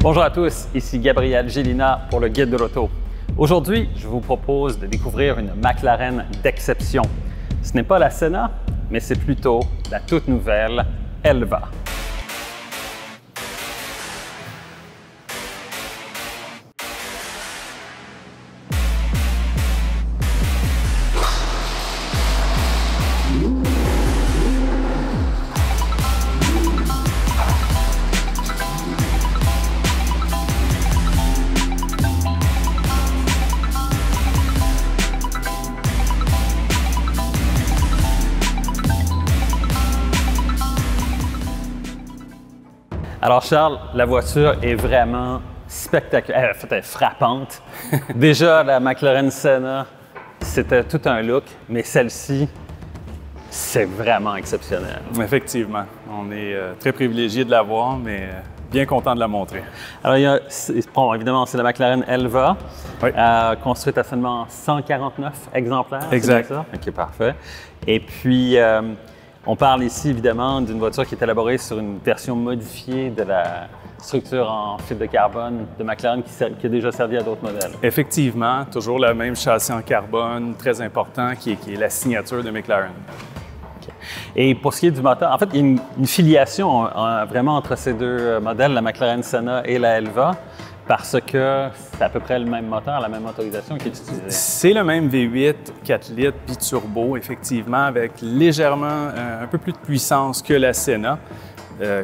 Bonjour à tous, ici Gabriel Gélina pour le Guide de l'auto. Aujourd'hui, je vous propose de découvrir une McLaren d'exception. Ce n'est pas la Senna, mais c'est plutôt la toute nouvelle Elva. Alors Charles, la voiture est vraiment spectaculaire, en fait, elle est frappante. Déjà, la McLaren Senna, c'était tout un look, mais celle-ci, c'est vraiment exceptionnel. Effectivement, on est très privilégié de la voir, mais bien content de la montrer. Alors, bon, évidemment, c'est la McLaren Elva, Oui. construite à seulement 149 exemplaires. Exact. C'est bien ça? OK, parfait. Et puis, on parle ici, évidemment, d'une voiture qui est élaborée sur une version modifiée de la structure en fibre de carbone de McLaren qui a déjà servi à d'autres modèles. Effectivement, toujours le même châssis en carbone, très important, qui est la signature de McLaren. Okay. Et pour ce qui est du moteur, en fait, il y a une filiation vraiment entre ces deux modèles, la McLaren Senna et la Elva, parce que c'est à peu près le même moteur, la même motorisation qui est utilisée. C'est le même V8 4 litres biturbo, effectivement, avec légèrement un peu plus de puissance que la Senna,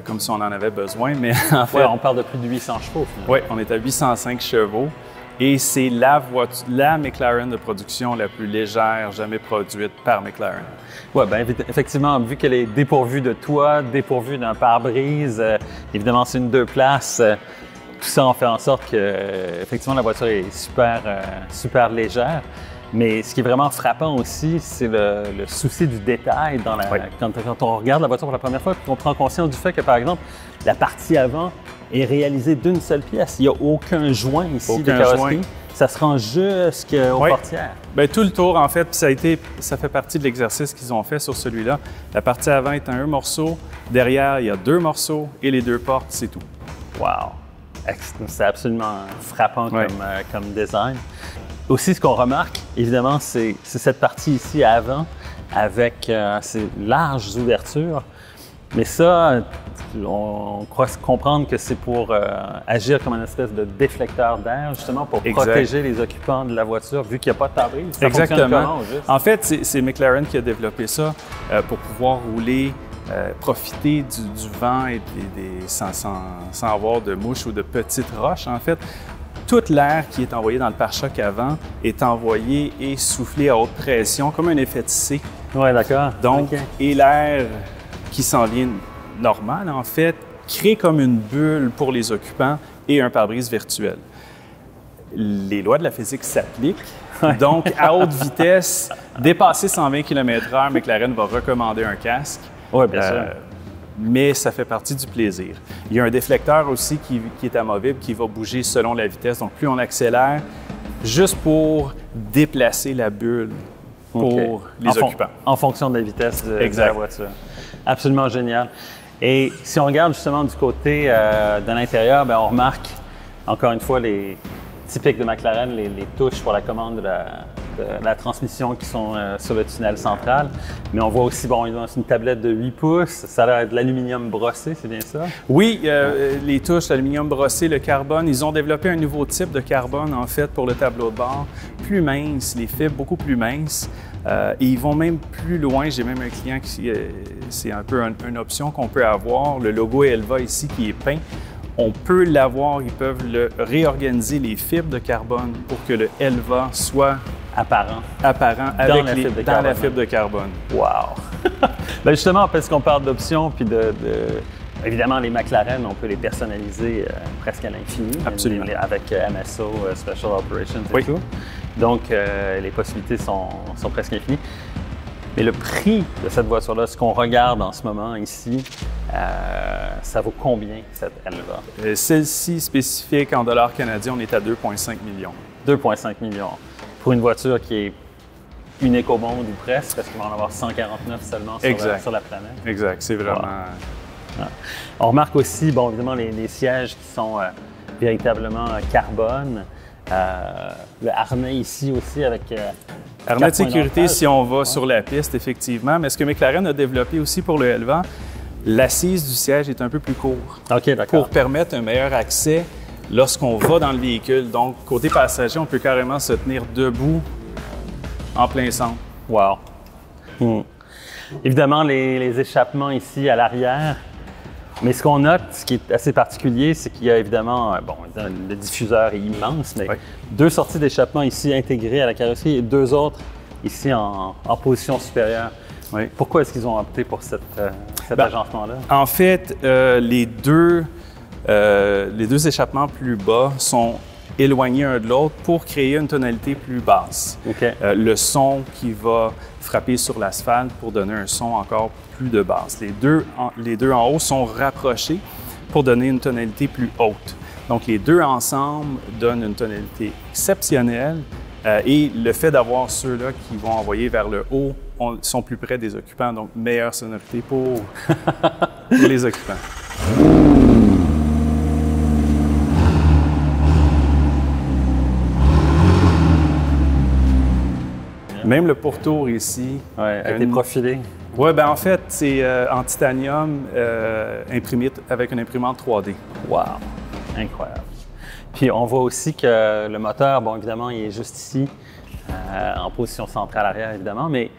comme si on en avait besoin, mais en fait... Ouais, on parle de plus de 800 chevaux, finalement. Oui, on est à 805 chevaux et c'est la McLaren de production la plus légère jamais produite par McLaren. Oui, bien effectivement, vu qu'elle est dépourvue de toit, dépourvue d'un pare-brise, évidemment, c'est une deux places. Tout ça en fait en sorte que, effectivement, la voiture est super légère. Mais ce qui est vraiment frappant aussi, c'est le souci du détail Oui. quand on regarde la voiture pour la première fois, puis qu'on prend conscience du fait que, par exemple, la partie avant est réalisée d'une seule pièce. Il n'y a aucun joint ici de carrosserie. Ça se rend jusqu'aux portières. Bien, tout le tour, en fait, ça fait partie de l'exercice qu'ils ont fait sur celui-là. La partie avant est un morceau. Derrière, il y a deux morceaux et les deux portes, c'est tout. Wow! C'est absolument frappant comme design. Aussi, ce qu'on remarque, évidemment, c'est cette partie ici avant avec ces larges ouvertures. Mais ça, on croit comprendre que c'est pour agir comme une espèce de déflecteur d'air, justement, pour protéger les occupants de la voiture, vu qu'il n'y a pas de pare-brise. Exactement. En fait, c'est McLaren qui a développé ça pour pouvoir rouler, profiter du vent et sans avoir de mouches ou de petites roches. En fait, toute l'air qui est envoyé dans le pare-choc avant est envoyé et soufflé à haute pression, comme un effet de C. Oui, d'accord. Donc, et l'air qui s'en vient normal, en fait, crée comme une bulle pour les occupants et un pare-brise virtuel. Les lois de la physique s'appliquent. Donc, à haute vitesse, dépasser 120 km/h, McLaren va recommander un casque. Oui, bien sûr. Mais ça fait partie du plaisir. Il y a un déflecteur aussi qui est amovible, qui va bouger selon la vitesse. Donc, plus on accélère, juste pour déplacer la bulle pour les occupants. En fonction de la vitesse de la voiture. Absolument génial. Et si on regarde justement du côté de l'intérieur, on remarque encore une fois les typiques de McLaren, les touches pour la commande de la transmission qui sont sur le tunnel central. Mais on voit aussi, une tablette de 8 pouces, ça a l'air de l'aluminium brossé, c'est bien ça? Oui, les touches, l'aluminium brossé, le carbone, ils ont développé un nouveau type de carbone, en fait, pour le tableau de bord, plus mince, les fibres beaucoup plus minces. Et ils vont même plus loin. J'ai même un client qui, c'est un peu une option qu'on peut avoir. Le logo Elva ici qui est peint. On peut l'avoir, ils peuvent réorganiser les fibres de carbone pour que le Elva soit apparent avec dans la fibre de carbone. Wow! Justement, parce qu'on parle d'options, puis évidemment, les McLaren, on peut les personnaliser presque à l'infini. Absolument. Avec MSO, Special Operations et tout. Donc, les possibilités sont presque infinies. Mais le prix de cette voiture-là, ce qu'on regarde en ce moment ici, ça vaut combien cette Elva? Celle-ci spécifique en dollars canadiens, on est à 2,5 millions. 2,5 millions. Pour une voiture qui est une éco-monde ou presque, parce qu'il va en avoir 149 seulement sur la planète. Exact, c'est vraiment... Wow. On remarque aussi, bon, évidemment, les sièges qui sont véritablement carbone. Le harnais ici aussi avec... harnais de sécurité si on va sur la piste, effectivement. Mais ce que McLaren a développé aussi pour le Elva, l'assise du siège est un peu plus court. OK, d'accord. Pour permettre un meilleur accès lorsqu'on va dans le véhicule. Donc, côté passager, on peut carrément se tenir debout en plein centre. Wow. Évidemment, les échappements ici à l'arrière. Mais ce qu'on note, ce qui est assez particulier, c'est qu'il y a évidemment, le diffuseur est immense, mais 2 sorties d'échappement ici intégrées à la carrosserie et 2 autres ici en position supérieure. Oui. Pourquoi est-ce qu'ils ont opté pour cet agencement-là? En fait, les deux échappements plus bas sont éloignés un de l'autre pour créer une tonalité plus basse. Okay. Le son qui va frapper sur l'asphalte pour donner un son encore plus de basse. Les deux en haut sont rapprochés pour donner une tonalité plus haute. Donc, les deux ensemble donnent une tonalité exceptionnelle et le fait d'avoir ceux-là qui vont envoyer vers le haut sont plus près des occupants, donc meilleure sonorité pour les occupants. Même le pourtour ici a été profilé. Oui, bien en fait, c'est en titanium imprimé avec une imprimante 3D. Wow! Incroyable. Puis on voit aussi que le moteur, bon, évidemment, il est juste ici, en position centrale arrière, évidemment, mais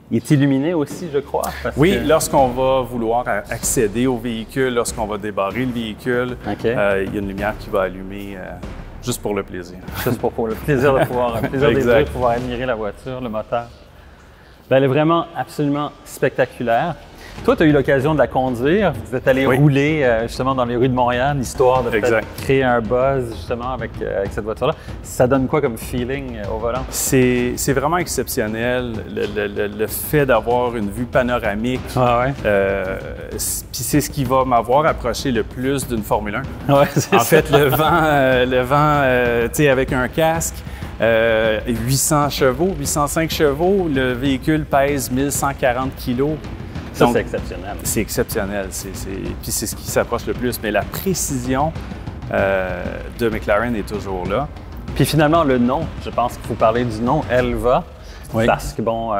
il est illuminé aussi, je crois. Oui, lorsqu'on va vouloir accéder au véhicule, lorsqu'on va débarrer le véhicule, il y a une lumière qui va allumer juste pour le plaisir. Juste pour le plaisir de pouvoir, des yeux de pouvoir admirer la voiture, le moteur. Bien, elle est vraiment absolument spectaculaire. Toi, tu as eu l'occasion de la conduire. Vous êtes allé rouler justement dans les rues de Montréal, histoire de créer un buzz justement avec cette voiture-là. Ça donne quoi comme feeling au volant? C'est vraiment exceptionnel, le fait d'avoir une vue panoramique. Ah ouais? Puis c'est ce qui va m'avoir approché le plus d'une Formule 1. Ouais, en fait, le vent tu sais, avec un casque, 800 chevaux, 805 chevaux, le véhicule pèse 1140 kilos. Ça, c'est exceptionnel. C'est exceptionnel. Puis c'est ce qui s'approche le plus. Mais la précision de McLaren est toujours là. Puis finalement, le nom, je pense qu'il faut parler du nom, Elva. Oui. Parce que, bon,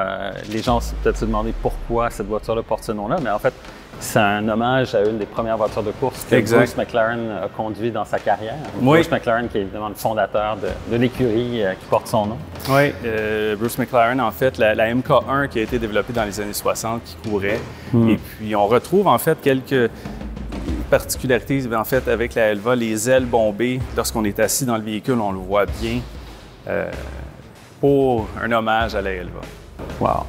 les gens vont peut-être se demander pourquoi cette voiture-là porte ce nom-là. Mais en fait, c'est un hommage à une des premières voitures de course que Bruce McLaren a conduit dans sa carrière. Bruce McLaren, qui est évidemment le fondateur de l'écurie qui porte son nom. Oui, Bruce McLaren, en fait, la MK1 qui a été développée dans les années 60, qui courait. Et puis, on retrouve, en fait, quelques particularités, en fait, avec la Elva. Les ailes bombées, lorsqu'on est assis dans le véhicule, on le voit bien, pour un hommage à la Elva. Wow!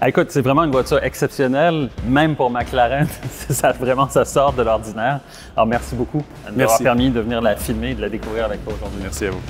Écoute, c'est vraiment une voiture exceptionnelle, même pour McLaren. Ça sort de l'ordinaire. Alors, merci beaucoup de m'avoir permis de venir la filmer et de la découvrir avec toi aujourd'hui. Merci à vous.